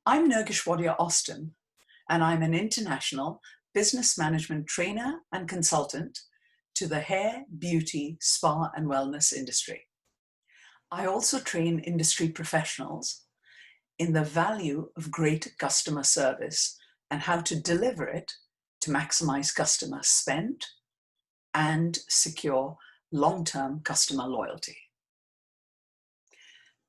I'm Nergish Wadia-Austin, and I'm an international business management trainer and consultant to the hair, beauty, spa, and wellness industry. I also train industry professionals in the value of great customer service and how to deliver it to maximize customer spend and secure long-term customer loyalty.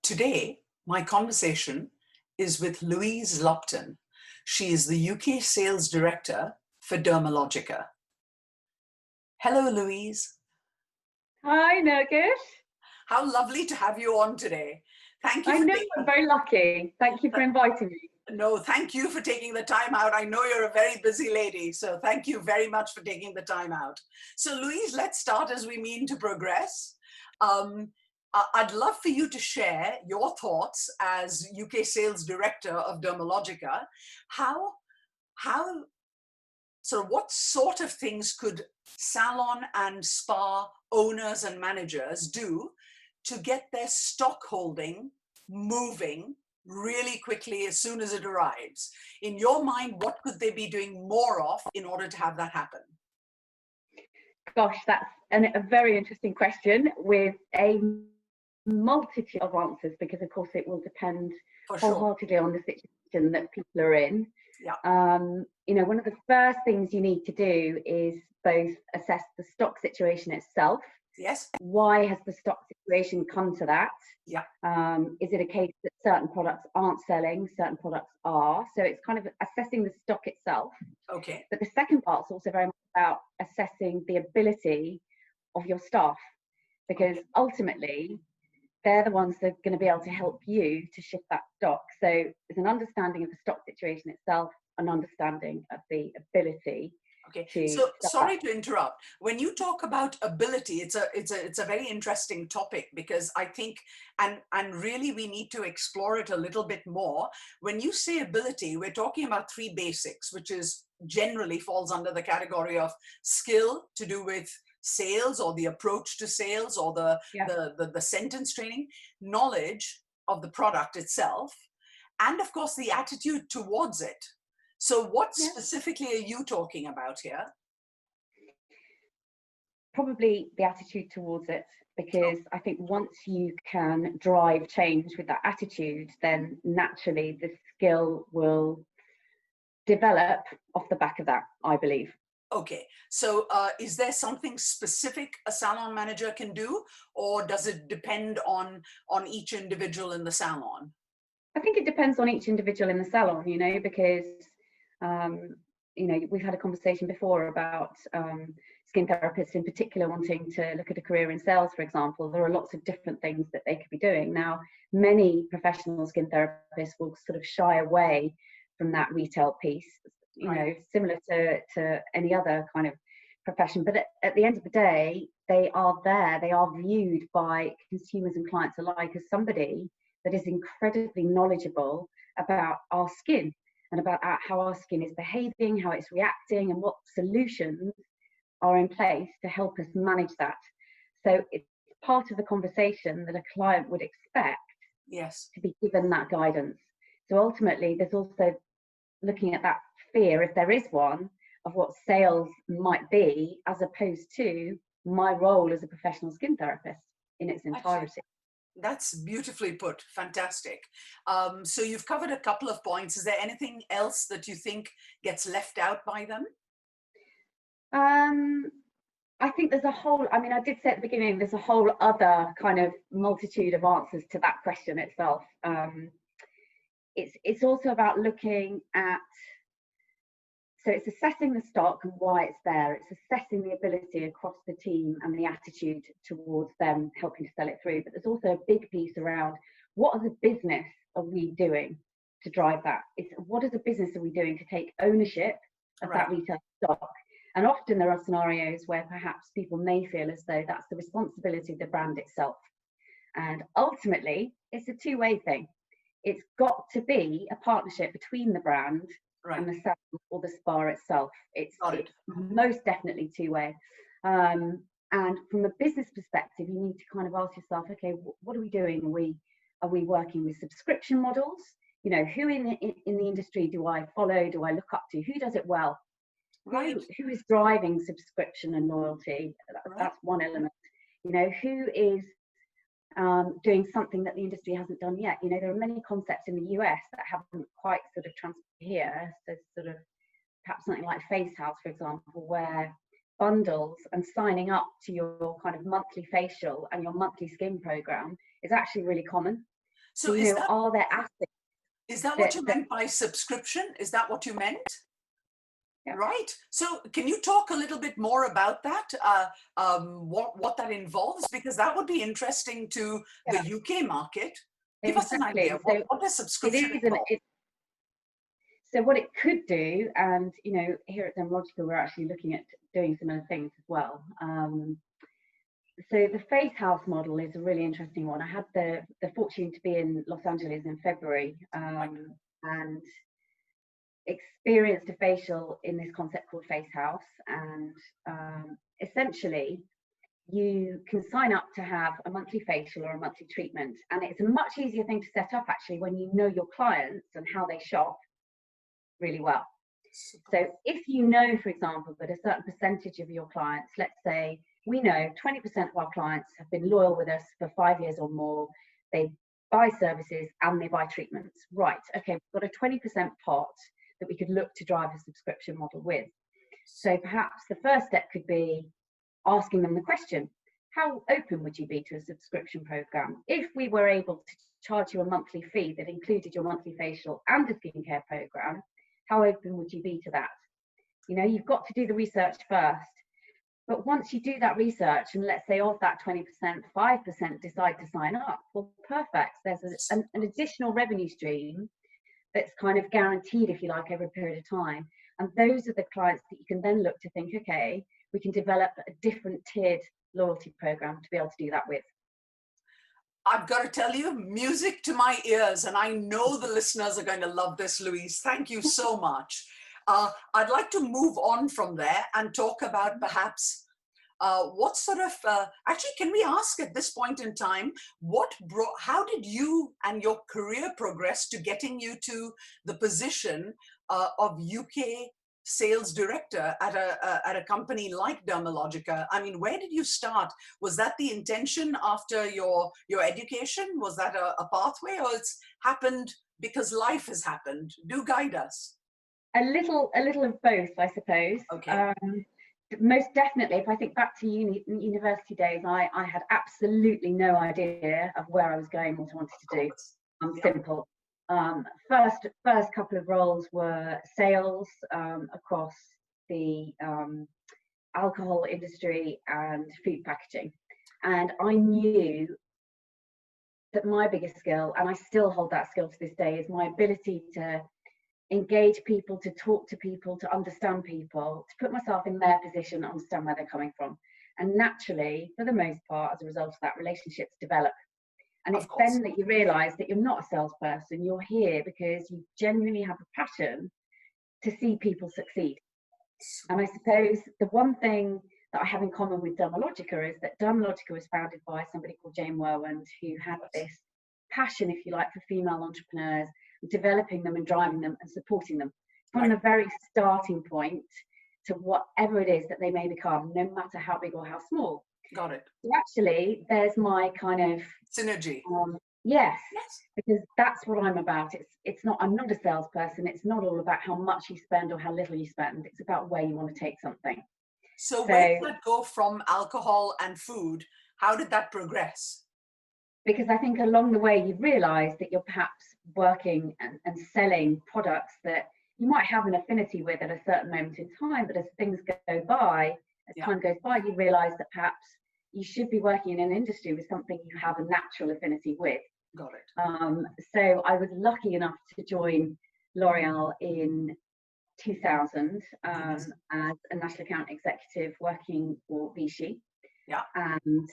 Today, my conversation is with Louise Lupton. She is the UK Sales Director for Dermalogica. Hello, Louise. Hi, Nergish. How lovely to have you on today. Thank you I for know, taking... I'm very lucky. Thank you for inviting me. No, thank you for taking the time out. I know you're a very busy lady, so thank you very much for taking the time out. So Louise, let's start as we mean to progress. I'd love for you to share your thoughts as UK Sales Director of Dermalogica. What sort of things could salon and spa owners and managers do to get their stock holding moving really quickly as soon as it arrives? In your mind, what could they be doing more of in order to have that happen? Gosh, that's a very interesting question with a multitude of answers, because of course it will depend wholeheartedly on the situation that people are in. Yeah. You know, one of the first things you need to do is both assess the stock situation itself. Yes. Why has the stock situation come to that? Yeah. Is it a case that certain products aren't selling, certain products are? So it's kind of assessing the stock itself. Okay. But the second part is also very much about assessing the ability of your staff, because ultimately they're the ones that are going to be able to help you to shift that stock. So there's an understanding of the stock situation itself, an understanding of the ability. Okay, so sorry to interrupt. When you talk about ability, it's a very interesting topic, because I think, and really we need to explore it a little bit more. When you say ability, we're talking about three basics, which is generally falls under the category of skill to do with sales or the approach to sales or the sentence training, knowledge of the product itself, and of course the attitude towards it. So what specifically are you talking about here? Probably the attitude towards it, because I think once you can drive change with that attitude, then naturally the skill will develop off the back of that, I believe. Okay, so is there something specific a salon manager can do, or does it depend on each individual in the salon? I think it depends on each individual in the salon, you know, because you know, we've had a conversation before about skin therapists in particular wanting to look at a career in sales, for example. There are lots of different things that they could be doing. Now, many professional skin therapists will sort of shy away from that retail piece, you know, similar to any other kind of profession. But at the end of the day, they are there. They are viewed by consumers and clients alike as somebody that is incredibly knowledgeable about our skin and about how our skin is behaving, how it's reacting, and what solutions are in place to help us manage that. So it's part of the conversation that a client would expect to be given that guidance. So ultimately, there's also looking at that fear, if there is one, of what sales might be, as opposed to my role as a professional skin therapist in its entirety. That's beautifully put. Fantastic. So you've covered a couple of points. Is there anything else that you think gets left out by them? I think there's a whole, I mean, I did say at the beginning, there's a whole other kind of multitude of answers to that question itself. It's also about looking at, so it's assessing the stock and why it's there. It's assessing the ability across the team and the attitude towards them helping to sell it through. But there's also a big piece around what as a business are we doing to drive that? It's what as a business are we doing to take ownership of that retail stock? And often there are scenarios where perhaps people may feel as though that's the responsibility of the brand itself. And ultimately, it's a two-way thing. It's got to be a partnership between the brand and the salon or the spa itself. It's most definitely two-way. And from a business perspective, you need to kind of ask yourself, okay, what are we doing? Are we working with subscription models? you know, who in the industry do I follow, do I look up to, who does it well, Right. who is driving subscription and loyalty. Right. That's one element. You know, who is doing something that the industry hasn't done yet. You know, there are many concepts in the US that haven't quite sort of transferred here. So sort of perhaps something like Face House, for example, where bundles and signing up to your kind of monthly facial and your monthly skin program is actually really common. So So, you know, are there assets is that what that, you meant by subscription? Is that what you meant? yeah. Right. So can you talk a little bit more about that? What that involves? Because that would be interesting to the Yeah, UK market. Give us an idea. exactly. So What does it subscription is involve? so what it could do, and you know, here at Dermalogica, we're actually looking at doing some other things as well. So the Face House model is a really interesting one. I had the fortune to be in Los Angeles in February, and experienced a facial in this concept called Face House. And essentially, you can sign up to have a monthly facial or a monthly treatment. And it's a much easier thing to set up actually when you know your clients and how they shop really well. So if you know, for example, that a certain percentage of your clients, let's say we know 20% of our clients have been loyal with us for 5 years or more, they buy services and they buy treatments. Right, okay, we've got a 20% pot that we could look to drive a subscription model with. So perhaps the first step could be asking them the question, how open would you be to a subscription program? If we were able to charge you a monthly fee that included your monthly facial and a skincare program, how open would you be to that? You know, you've got to do the research first. But once you do that research, and let's say of that 20%, 5% decide to sign up, well, perfect. There's an additional revenue stream that's kind of guaranteed, if you like, over a period of time. And those are the clients that you can then look to think, okay, we can develop a different tiered loyalty program to be able to do that with. I've got to tell you, music to my ears, and I know the listeners are going to love this, Louise. Thank you so much. I'd like to move on from there and talk about perhaps what sort of, actually, can we ask at this point in time, how did you and your career progress to getting you to the position of UK sales director at a company like Dermalogica? I mean, where did you start? Was that the intention after your education? Was that a pathway, or it's happened because life has happened? Do guide us. A little of both, I suppose. Okay. Most definitely, if I think back to university days, I had absolutely no idea of where I was going, what I wanted to do. Simple. First couple of roles were sales across the alcohol industry and food packaging. And I knew that my biggest skill, and I still hold that skill to this day, is my ability to engage people, to talk to people, to understand people, to put myself in their position, understand where they're coming from. And naturally, for the most part, as a result of that, relationships develop. And it's then that you realize that you're not a salesperson, you're here because you genuinely have a passion to see people succeed. And I suppose the one thing that I have in common with Dermalogica is that Dermalogica was founded by somebody called Jane Werwand, who had this passion, if you like, for female entrepreneurs, developing them and driving them and supporting them from the very starting point to whatever it is that they may become, no matter how big or how small. Got it. So actually, there's my kind of synergy. Yes, because that's what I'm about. It's not, I'm not a salesperson. It's not all about how much you spend or how little you spend. It's about where you want to take something. So where did that go from alcohol and food? How did that progress? Because I think along the way you realise that you're perhaps working and selling products that you might have an affinity with at a certain moment in time, but as things go by, as time goes by, you realise that perhaps you should be working in an industry with something you have a natural affinity with. Got it. So I was lucky enough to join L'Oreal in 2000 as a national account executive working for Vichy. Yeah. And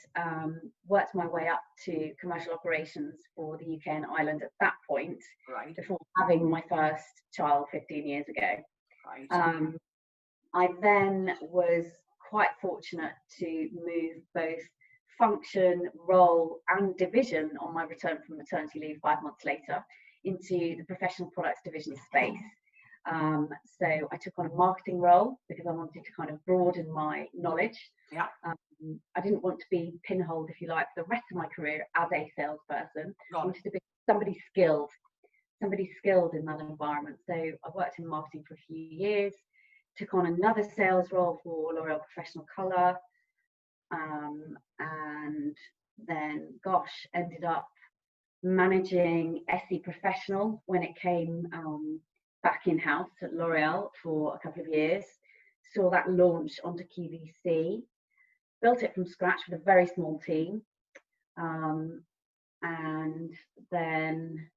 worked my way up to commercial operations for the UK and Ireland at that point, before having my first child 15 years ago. I then was quite fortunate to move both function, role and division on my return from maternity leave 5 months later into the professional products division space. So I took on a marketing role because I wanted to kind of broaden my knowledge. Yeah. I didn't want to be pinholed, if you like, for the rest of my career as a salesperson. I wanted to be somebody skilled in that environment. So I worked in marketing for a few years, took on another sales role for L'Oreal Professional Colour, and then, gosh, ended up managing SE Professional when it came back in-house at L'Oreal for a couple of years. Saw that launch onto QVC, built it from scratch with a very small team, and then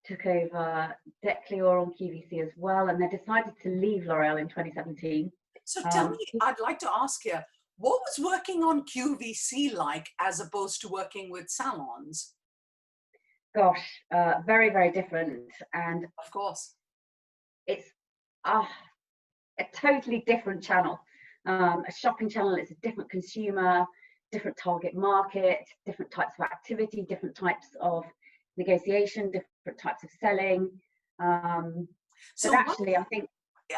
took over LOreal on QVC as well, and then decided to leave L'Oreal in 2017. So tell me, I'd like to ask you, what was working on QVC like as opposed to working with salons? Gosh, very, very different. And of course, it's a totally different channel. A shopping channel, it's a different consumer, different target market, different types of activity, different types of negotiation, different types of selling. So but actually, I think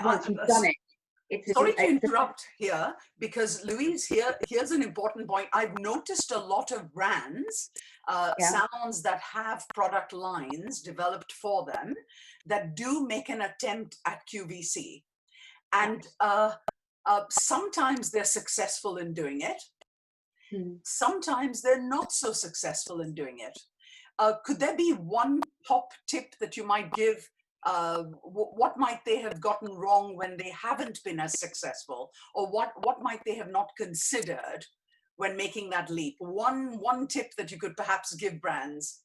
once you've done it, sorry to interrupt here, because Louise, here's an important point. I've noticed a lot of brands, salons that have product lines developed for them that do make an attempt at QVC. And sometimes they're successful in doing it. Sometimes they're not so successful in doing it. Could there be one top tip that you might give? What might they have gotten wrong when they haven't been as successful, or what might they have not considered when making that leap? One tip that you could perhaps give brands.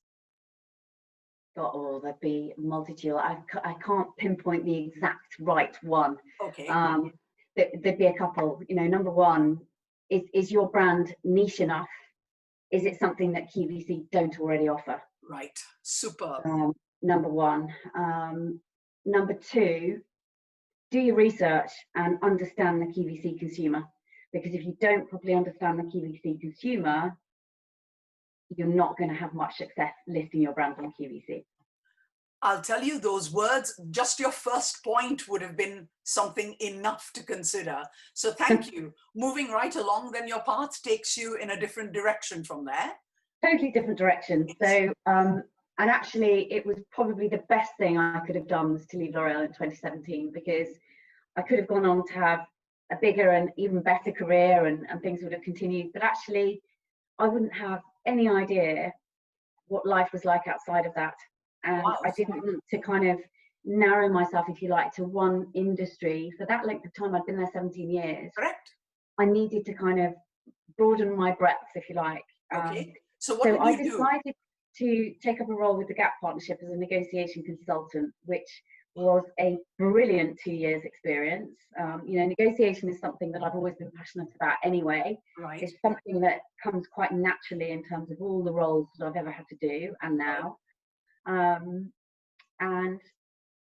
Oh, there'd be multitude. I can't pinpoint the exact right one. Okay. There'd be a couple. You know, number one, is your brand niche enough? Is it something that QVC don't already offer? Right. Super. Number one. Number two, do your research and understand the QVC consumer. Because if you don't properly understand the QVC consumer, you're not going to have much success listing your brand on QVC. I'll tell you, those words, just your first point would have been something enough to consider. So thank you. Moving right along, then your path takes you in a different direction from there. Totally different direction. So, and actually, it was probably the best thing I could have done was to leave L'Oreal in 2017, because I could have gone on to have a bigger and even better career, and things would have continued. But actually, I wouldn't have any idea what life was like outside of that. And I didn't want to kind of narrow myself, if you like, to one industry. For that length of time, I'd been there 17 years. Correct. I needed to kind of broaden my breadth, if you like. Okay. So what did you do? So I decided to take up a role with the Gap Partnership as a negotiation consultant, which was a brilliant 2 years experience. You know, negotiation is something that I've always been passionate about anyway. Right. It's something that comes quite naturally in terms of all the roles that I've ever had to do and now. And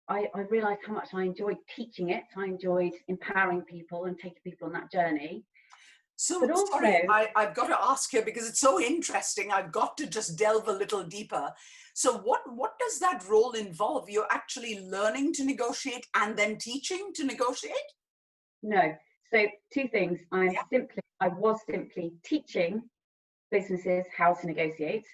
I realized how much I enjoyed teaching it. I enjoyed empowering people and taking people on that journey. So but also, sorry, I've got to ask here because it's so interesting. I've got to just delve a little deeper. So what does that role involve? You're actually learning to negotiate and then teaching to negotiate? No. So two things. I was simply teaching businesses how to negotiate.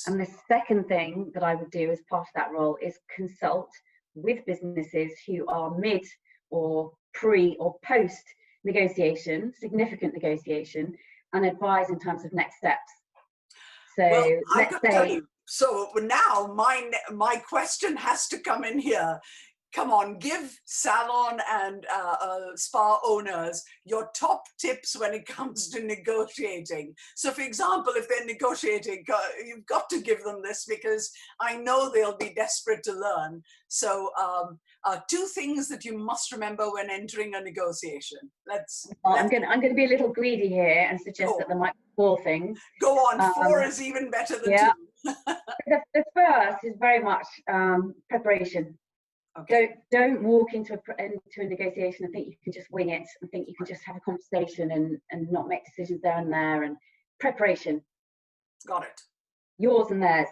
And the second thing that I would do as part of that role is consult with businesses who are mid or pre or post negotiation, significant negotiation, and advise in terms of next steps. So well, let's say, so now my question has to come in here. Come on, give salon and spa owners your top tips when it comes to negotiating. So for example, if they're negotiating, you've got to give them this because I know they'll be desperate to learn. So two things that you must remember when entering a negotiation. I'm going to be a little greedy here and suggest that there might be 4 things. Go on, 4 is even better than 2. The first is very much preparation. Okay. Don't walk into a negotiation and think you can just wing it and think you can just have a conversation and not make decisions there and there. And preparation. Got it. Yours and theirs.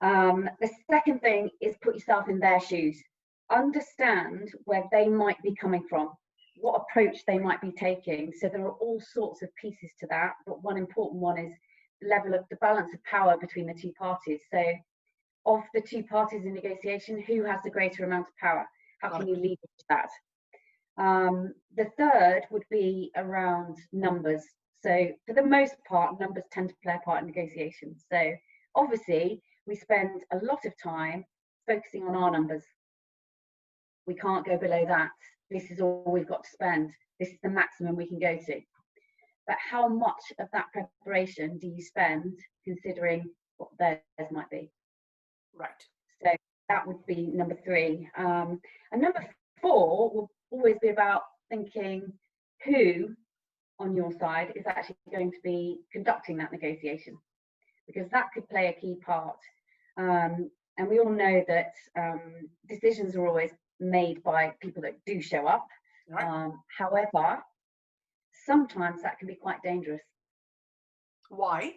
The second thing is put yourself in their shoes. Understand where they might be coming from, what approach they might be taking. So there are all sorts of pieces to that, but one important one is the level of the balance of power between the two parties. So of the two parties in negotiation, who has the greater amount of power? How can you leverage that? The third would be around numbers. So for the most part, numbers tend to play a part in negotiations. So obviously, we spend a lot of time focusing on our numbers. We can't go below that. This is all we've got to spend. This is the maximum we can go to. But how much of that preparation do you spend considering what theirs might be? Right. So that would be number three. And number four will always be about thinking who on your side is actually going to be conducting that negotiation, because that could play a key part. And we all know that decisions are always made by people that do show up. Right. However, sometimes that can be quite dangerous. Why?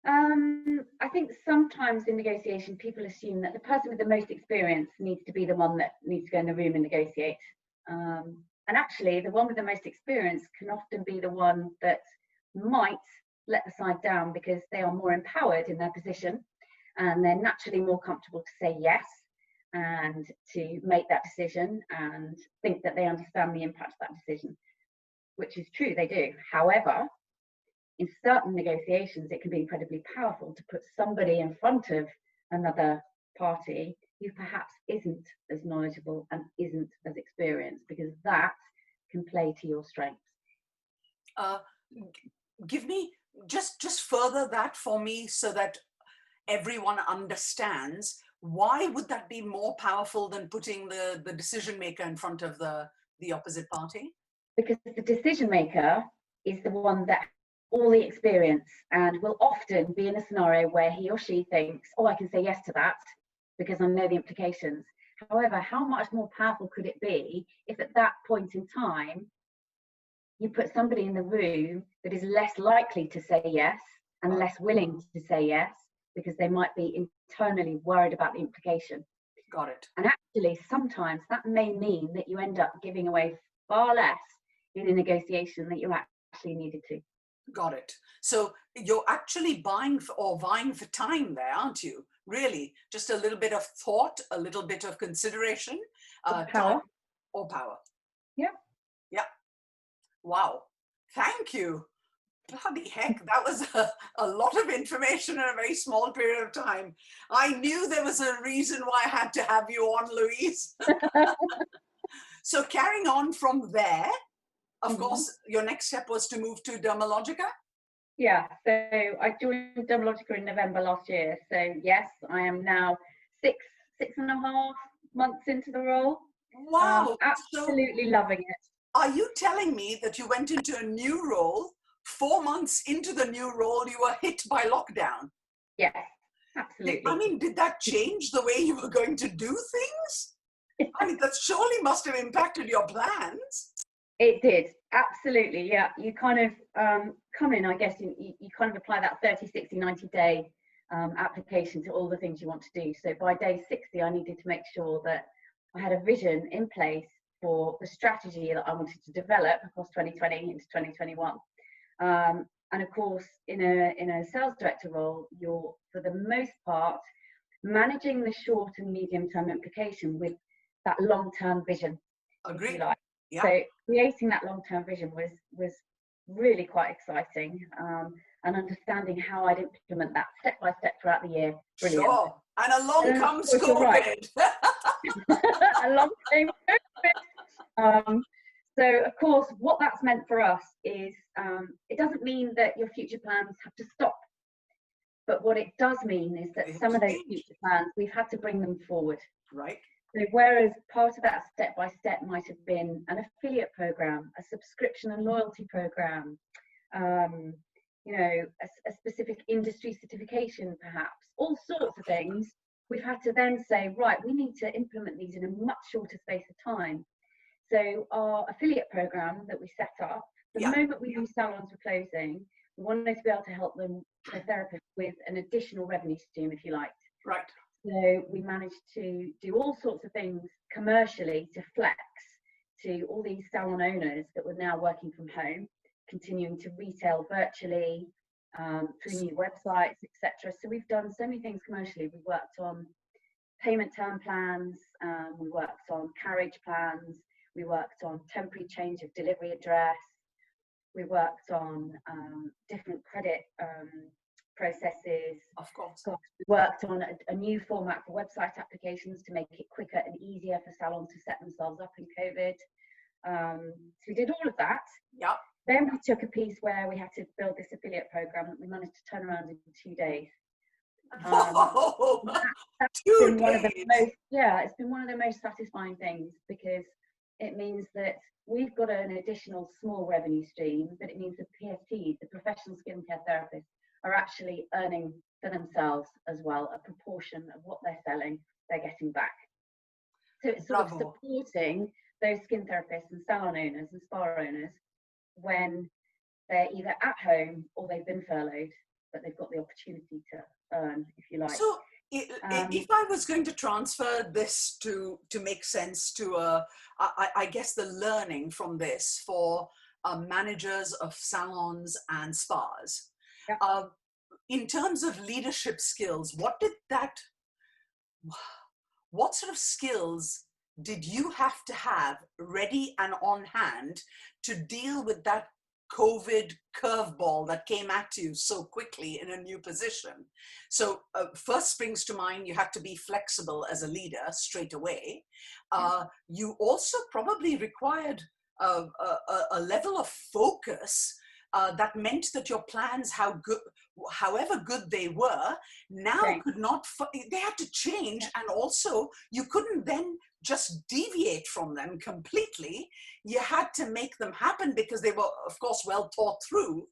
I think sometimes in negotiation, people assume that the person with the most experience needs to be the one that needs to go in the room and negotiate. And actually, the one with the most experience can often be the one that might let the side down because they are more empowered in their position and they're naturally more comfortable to say yes and to make that decision and think that they understand the impact of that decision, which is true, they do. However, in certain negotiations, it can be incredibly powerful to put somebody in front of another party who perhaps isn't as knowledgeable and isn't as experienced, because that can play to your strengths. Give me just further that for me so that everyone understands. Why would that be more powerful than putting the decision maker in front of the opposite party? Because the decision maker is the one that all the experience and will often be in a scenario where he or she thinks, oh, I can say yes to that because I know the implications. However, how much more powerful could it be if at that point in time you put somebody in the room that is less likely to say yes and less willing to say yes because they might be internally worried about the implication. Got it. And actually, sometimes that may mean that you end up giving away far less in a negotiation that you actually needed to. Got it. So you're actually vying for time there, aren't you? Really, just a little bit of thought, a little bit of consideration, power. Time or power. Yeah. Yeah. Wow. Thank you. Bloody heck, that was a lot of information in a very small period of time. I knew there was a reason why I had to have you on, Louise. So carrying on from there, of course, your next step was to move to Dermalogica? Yeah, so I joined Dermalogica in November last year. So yes, I am now six and a half months into the role. Wow. Absolutely loving it. Are you telling me that you went into a new role, 4 months into the new role, you were hit by lockdown? Yes, absolutely. I mean, did that change the way you were going to do things? I mean, that surely must have impacted your plans. It did, absolutely, yeah. You kind of come in, I guess, you kind of apply that 30, 60, 90-day application to all the things you want to do. So by day 60, I needed to make sure that I had a vision in place for the strategy that I wanted to develop across 2020 into 2021. And of course, in a sales director role, you're, for the most part, managing the short and medium-term implication with that long-term vision. Agreed. Yeah. So creating that long-term vision was really quite exciting, and understanding how I'd implement that step by step throughout the year. Brilliant. Sure. And along comes COVID. Along came COVID. So of course, what that's meant for us is it doesn't mean that your future plans have to stop, but what it does mean is that some of those future plans, we've had to bring them forward. Right. So whereas part of that step by step might have been an affiliate program, a subscription and loyalty program, you know, a specific industry certification, perhaps, all sorts of things, we've had to then say, right, we need to implement these in a much shorter space of time. So our affiliate program that we set up, the moment we knew salons were closing, we wanted to be able to help them a therapist with an additional revenue stream, if you like. Right. So we managed to do all sorts of things commercially to flex to all these salon owners that were now working from home, continuing to retail virtually through new websites, etc. So we've done so many things commercially. We worked on payment term plans, we worked on carriage plans, we worked on temporary change of delivery address, we worked on different credit processes. Of course. We worked on a new format for website applications to make it quicker and easier for salons to set themselves up in COVID. So we did all of that. Yeah. Then we took a piece where we had to build this affiliate program that we managed to turn around in 2 days. That's been one of the most, it's been one of the most satisfying things, because it means that we've got an additional small revenue stream, but it means the PSTs, the professional skincare therapists, are actually earning for themselves as well a proportion of what they're selling, they're getting back. So it's sort of supporting those skin therapists and salon owners and spa owners when they're either at home or they've been furloughed, but they've got the opportunity to earn, if you like. So if I was going to transfer this to make sense to, I guess the learning from this for managers of salons and spas, in terms of leadership skills, what sort of skills did you have to have ready and on hand to deal with that COVID curveball that came at you so quickly in a new position? So first springs to mind, you had to be flexible as a leader straight away. You also probably required a level of focus that meant that your plans, however good they were, now could not, they had to change. And also you couldn't then just deviate from them completely. You had to make them happen because they were, of course, well thought through,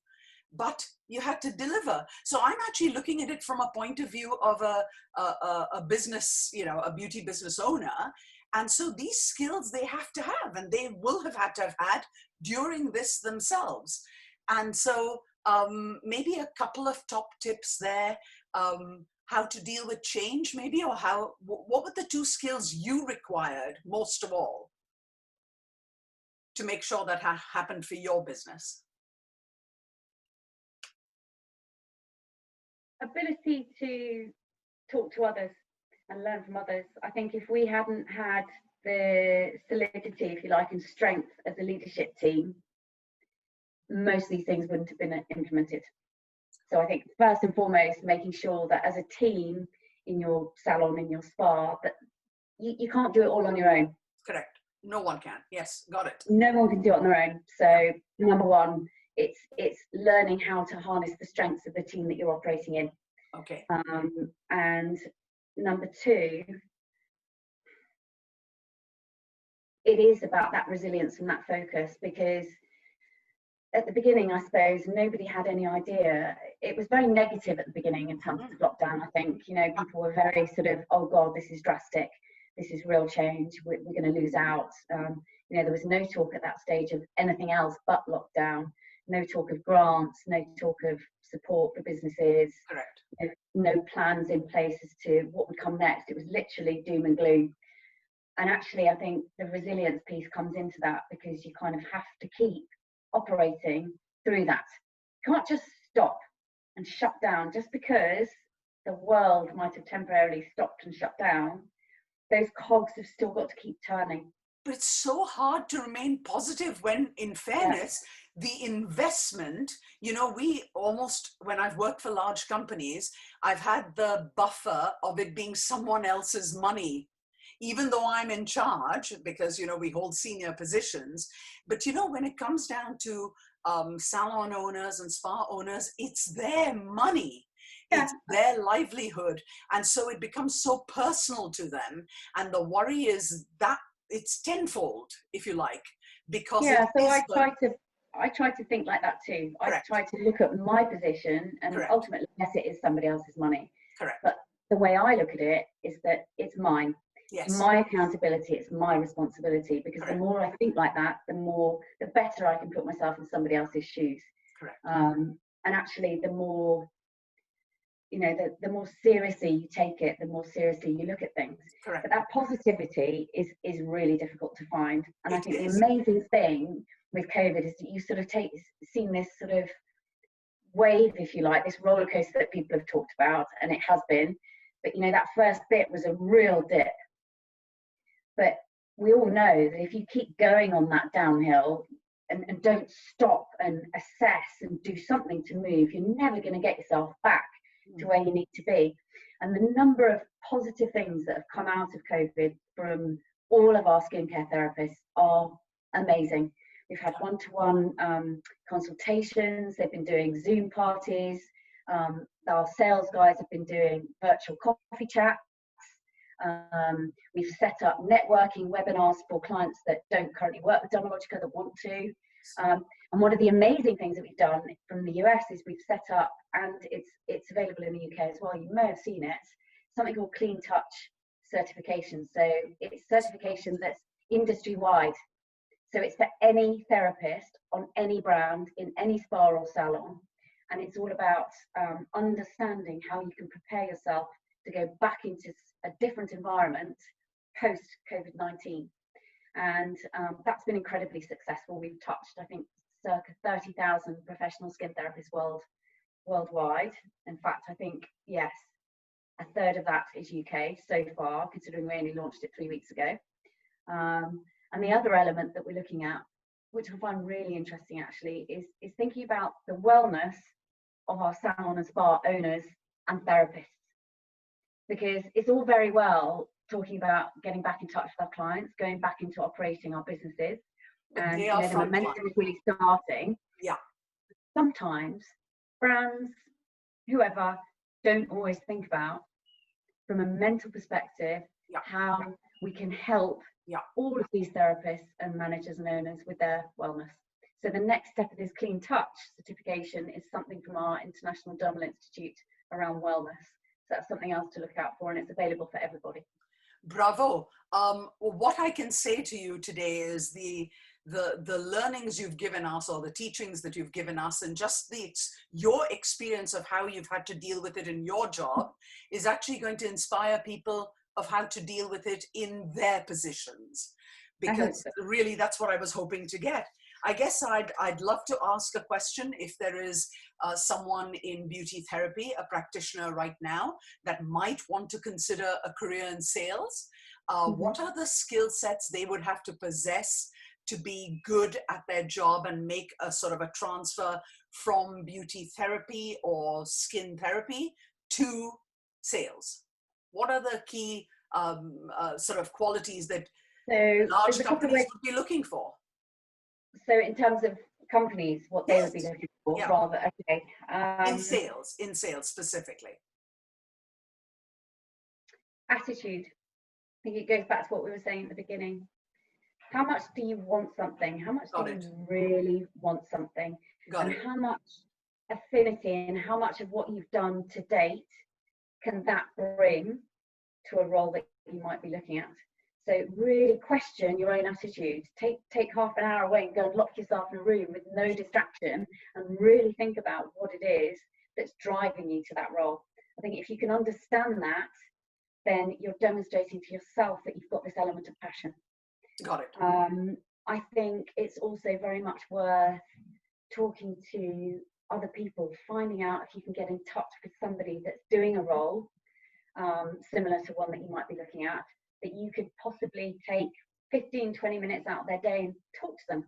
but you had to deliver. So I'm actually looking at it from a point of view of a business, a beauty business owner. And so these skills they have to have, and they will have had to have had during this themselves. And so maybe a couple of top tips there, how to deal with change maybe, or what were the 2 skills you required most of all to make sure that happened for your business? Ability to talk to others and learn from others. I think if we hadn't had the solidity, if you like, and strength as a leadership team, most of these things wouldn't have been implemented. So I think first and foremost, making sure that as a team in your salon, in your spa, that you can't do it all on your own. Correct. No one can. Yes, got it. No one can do it on their own. So number one, it's learning how to harness the strengths of the team that you're operating in. Okay. And number 2, it is about that resilience and that focus, because at the beginning, I suppose, nobody had any idea. It was very negative at the beginning in terms of lockdown, I think. People were very sort of, oh God, this is drastic. This is real change. We're going to lose out. There was no talk at that stage of anything else but lockdown. No talk of grants, no talk of support for businesses. Correct. No plans in place as to what would come next. It was literally doom and gloom. And actually, I think the resilience piece comes into that, because you kind of have to keep operating through that. You can't just stop and shut down just because the world might have temporarily stopped and shut down. Those cogs have still got to keep turning. But it's so hard to remain positive when, in fairness, the investment, we almost, when I've worked for large companies, I've had the buffer of it being someone else's money, even though I'm in charge, because, we hold senior positions. But, when it comes down to salon owners and spa owners, it's their money. It's their livelihood. And so it becomes so personal to them. And the worry is that it's tenfold, if you like, because so I try to think like that too. Correct. I try to look at my position, and Correct. ultimately, yes, it is somebody else's money. Correct. But the way I look at it is that it's mine. Yes. It's my accountability, it's my responsibility, because Correct. the more I think like that, the better I can put myself in somebody else's shoes. Correct. And actually, the more you know, the more seriously you take it, the more seriously you look at things. Correct. But that positivity is really difficult to find. And I think is. the amazing thing with COVID is that you sort of seen this sort of wave, if you like, this roller coaster that people have talked about, and it has been. But you know, that first bit was a real dip. But we all know that if you keep going on that downhill and don't stop and assess and do something to move, you're never going to get yourself back to where you need to be. And the number of positive things that have come out of COVID from all of our skincare therapists are amazing. We've had one-to-one consultations, they've been doing Zoom parties, our sales guys have been doing virtual coffee chats. We've set up networking webinars for clients that don't currently work with Dermalogica that want to. And one of the amazing things that we've done from the US is we've set up, and it's available in the UK as well, you may have seen it, something called Clean Touch certification. So it's certification that's industry-wide. So it's for any therapist on any brand in any spa or salon. And it's all about understanding how you can prepare yourself to go back into a different environment post COVID-19. And that's been incredibly successful. We've touched, I think, circa 30,000 professional skin therapists worldwide. In fact, I think, yes, a third of that is UK so far, considering we only launched it 3 weeks ago. And the other element that we're looking at, which I find really interesting actually, is thinking about the wellness of our salon and spa owners and therapists. Because it's all very well talking about getting back in touch with our clients, going back into operating our businesses, and you know, the momentum is really starting. Yeah. Sometimes brands, whoever, don't always think about, from a mental perspective, how we can help all of these therapists and managers and owners with their wellness. So the next step of this Clean Touch certification is something from our International Dermal Institute around wellness. So that's something else to look out for, and it's available for everybody. Bravo. What I can say to you today is the learnings you've given us, or the teachings that you've given us, and just your experience of how you've had to deal with it in your job is actually going to inspire people of how to deal with it in their positions. Because really that's what I was hoping to get. I guess I'd love to ask a question. If there is someone in beauty therapy, a practitioner right now, that might want to consider a career in sales, what are the skill sets they would have to possess to be good at their job and make a sort of a transfer from beauty therapy or skin therapy to sales? What are the key sort of qualities that large companies would be looking for? So in terms of companies, what they would be looking for, rather, okay. In sales specifically. Attitude. I think it goes back to what we were saying at the beginning. How much do you want something? How much do you really want something? And how much affinity and how much of what you've done to date can that bring to a role that you might be looking at? So really question your own attitude. Take half an hour away and go and lock yourself in a room with no distraction and really think about what it is that's driving you to that role. I think if you can understand that, then you're demonstrating to yourself that you've got this element of passion. Got it. I think it's also very much worth talking to other people, finding out if you can get in touch with somebody that's doing a role similar to one that you might be looking at, that you could possibly take 15-20 minutes out of their day and talk to them.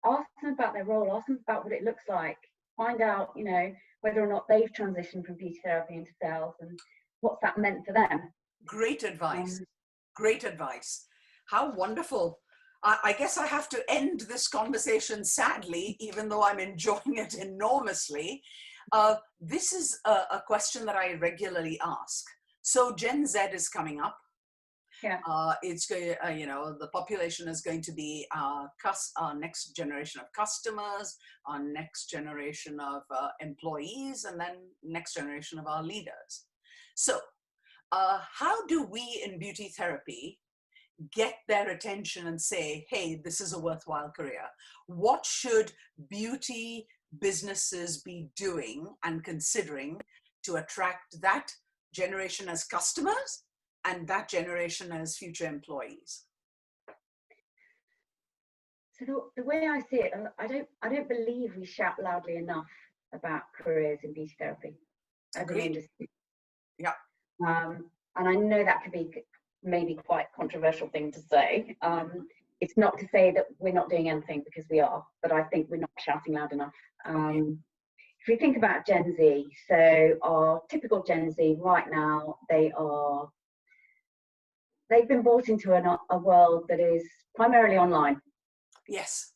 Ask them about their role, ask them about what it looks like, find out, you know, whether or not they've transitioned from beauty therapy into sales and what's that meant for them. Great advice. Great advice. How wonderful. I guess I have to end this conversation sadly, even though I'm enjoying it enormously. This is a question that I regularly ask. So Gen Z is coming up. Yeah. It's going, you know, the population is going to be our next generation of customers, our next generation of employees, and then next generation of our leaders. So how do we in beauty therapy get their attention and say, hey, this is a worthwhile career? What should beauty businesses be doing and considering to attract that generation as customers and that generation as future employees? So the way I see it, I don't believe we shout loudly enough about careers in beauty therapy as an industry. Yeah. And I know that could be maybe quite a controversial thing to say. It's not to say that we're not doing anything, because we are, but I think we're not shouting loud enough. If we think about Gen Z, so our typical Gen Z right now, they've been brought into a world that is primarily online. Yes.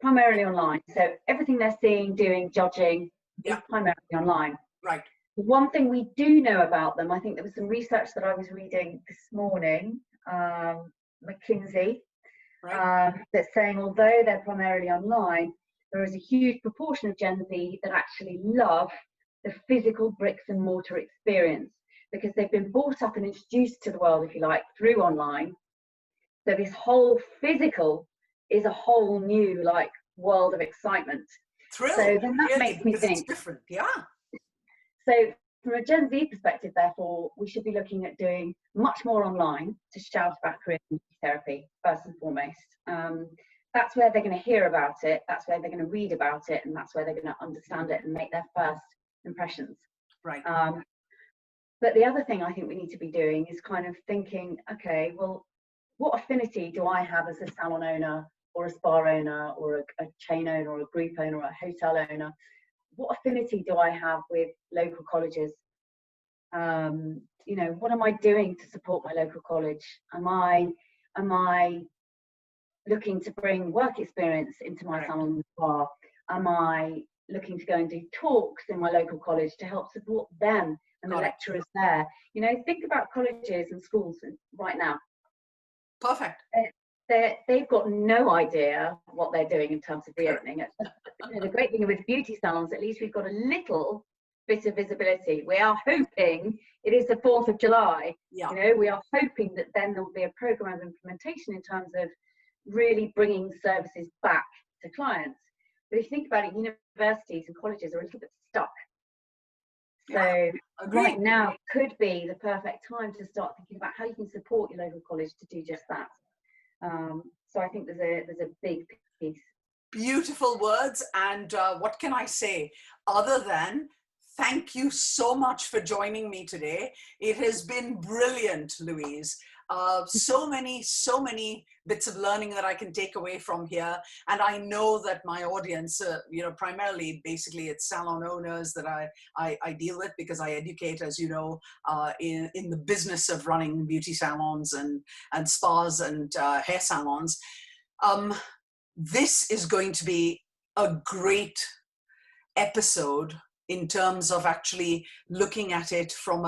Primarily online. So everything they're seeing, doing, judging is primarily online. Right. One thing we do know about them, I think there was some research that I was reading this morning, McKinsey, that's saying although they're primarily online, there is a huge proportion of Gen Z that actually love the physical bricks and mortar experience, because they've been brought up and introduced to the world, if you like, through online. So this whole physical is a whole new world of excitement. Thrill. So then that makes me think. It's different. Yeah. So from a Gen Z perspective, therefore, we should be looking at doing much more online to shout about career therapy, first and foremost. That's where they're going to hear about it, that's where they're going to read about it, and that's where they're going to understand it and make their first impressions. Right. But the other thing I think we need to be doing is kind of thinking, okay, well, what affinity do I have as a salon owner or a spa owner or a chain owner or a group owner or a hotel owner? What affinity do I have with local colleges? You know, what am I doing to support my local college? Am I looking to bring work experience into my salon and spa? Am I looking to go and do talks in my local college to help support them and the lecturers there? You know, think about colleges and schools right now. Perfect. They've got no idea what they're doing in terms of reopening. You know, the great thing with beauty salons, at least we've got a little bit of visibility. We are hoping, it is the 4th of July, you know, we are hoping that then there will be a program of implementation in terms of really bringing services back to clients. But if you think about it, universities and colleges are a little bit stuck. So right now could be the perfect time to start thinking about how you can support your local college to do just that. So I think there's a big piece. Beautiful words. And what can I say other than thank you so much for joining me today. It has been brilliant, Louise. So many bits of learning that I can take away from here. And I know that my audience, you know, primarily, basically it's salon owners that I deal with, because I educate, as you know, in the business of running beauty salons and spas and hair salons. This is going to be a great episode in terms of actually looking at it from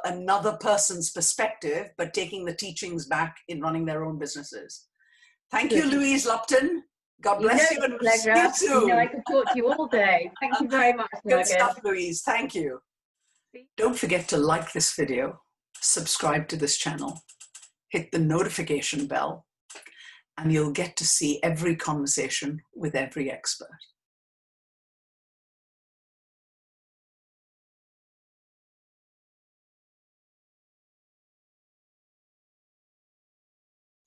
another person's perspective, but taking the teachings back in running their own businesses. Thank you, Louise Lupton. God bless you, and see you soon. You know, I could talk to you all day. Thank you very much, Good Nergish. stuff, Louise. Thank you. Don't forget to like this video, subscribe to this channel, hit the notification bell, and you'll get to see every conversation with every expert.